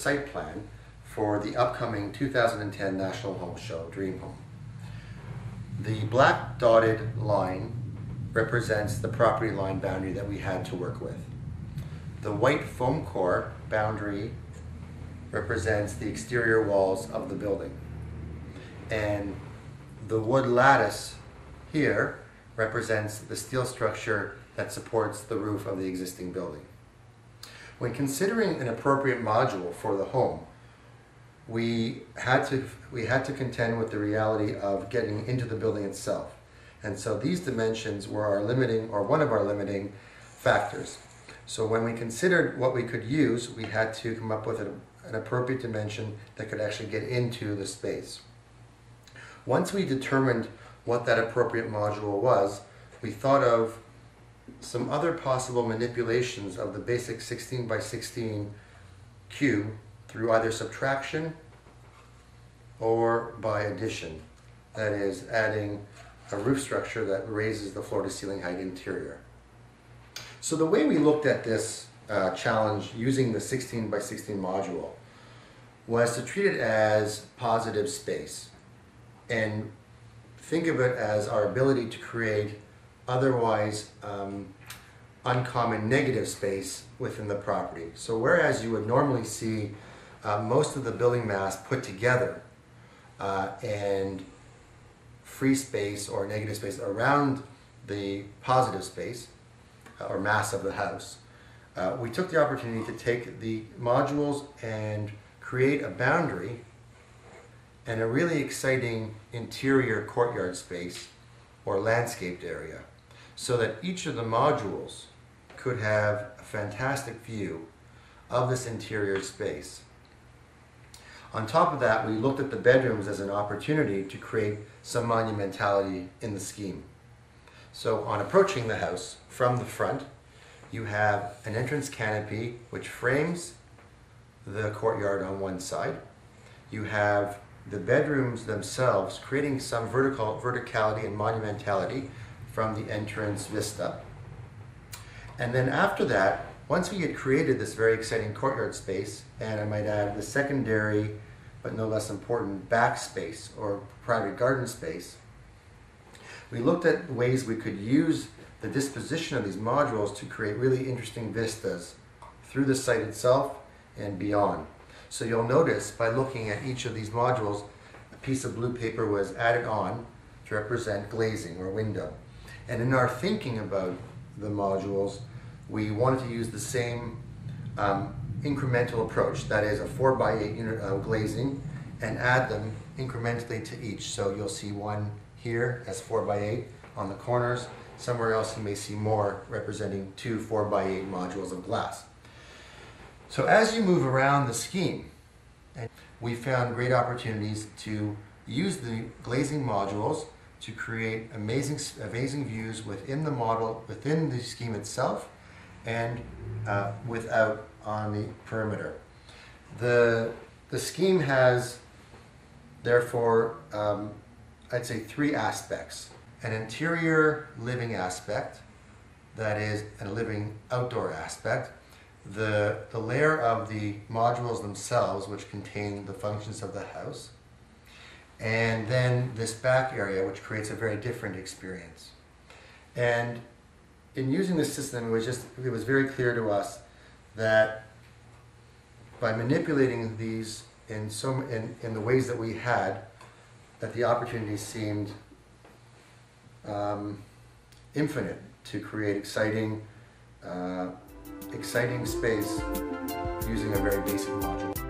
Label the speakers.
Speaker 1: site plan for the upcoming 2010 National Home Show, Dream Home. The black dotted line represents the property line boundary that we had to work with. The white foam core boundary represents the exterior walls of the building. And the wood lattice here represents the steel structure that supports the roof of the existing building. When considering an appropriate module for the home, we had to contend with the reality of getting into the building itself. And so these dimensions were our limiting, or one of our limiting factors. So when we considered what we could use, we had to come up with an appropriate dimension that could actually get into the space. Once we determined what that appropriate module was, we thought of some other possible manipulations of the basic 16 by 16 cube through either subtraction or by addition. That is, adding a roof structure that raises the floor to ceiling height interior. So the way we looked at this challenge using the 16 by 16 module was to treat it as positive space and think of it as our ability to create otherwise uncommon negative space within the property. So whereas you would normally see most of the building mass put together and free space or negative space around the positive space or mass of the house, we took the opportunity to take the modules and create a boundary and a really exciting interior courtyard space or landscaped area, so that each of the modules could have a fantastic view of this interior space. On top of that, we looked at the bedrooms as an opportunity to create some monumentality in the scheme. So on approaching the house from the front, you have an entrance canopy which frames the courtyard on one side. You have the bedrooms themselves creating some verticality and monumentality from the entrance vista. And then after that, once we had created this very exciting courtyard space, and I might add the secondary but no less important back space or private garden space, we looked at ways we could use the disposition of these modules to create really interesting vistas through the site itself and beyond. So you'll notice by looking at each of these modules, a piece of blue paper was added on to represent glazing or window. And in our thinking about the modules, we wanted to use the same incremental approach, that is a 4x8 unit of glazing, and add them incrementally to each. So you'll see one here as 4x8 on the corners. Somewhere else you may see more representing two 4x8 modules of glass. So as you move around the scheme, we found great opportunities to use the glazing modules to create amazing views within the model, within the scheme itself, and without on the perimeter. The scheme has, therefore, I'd say three aspects. An interior living aspect, that is a living outdoor aspect, the layer of the modules themselves, which contain the functions of the house, and then this back area, which creates a very different experience. And in using this system, it was very clear to us that by manipulating these in the ways that we had, that the opportunities seemed infinite to create exciting space using a very basic module.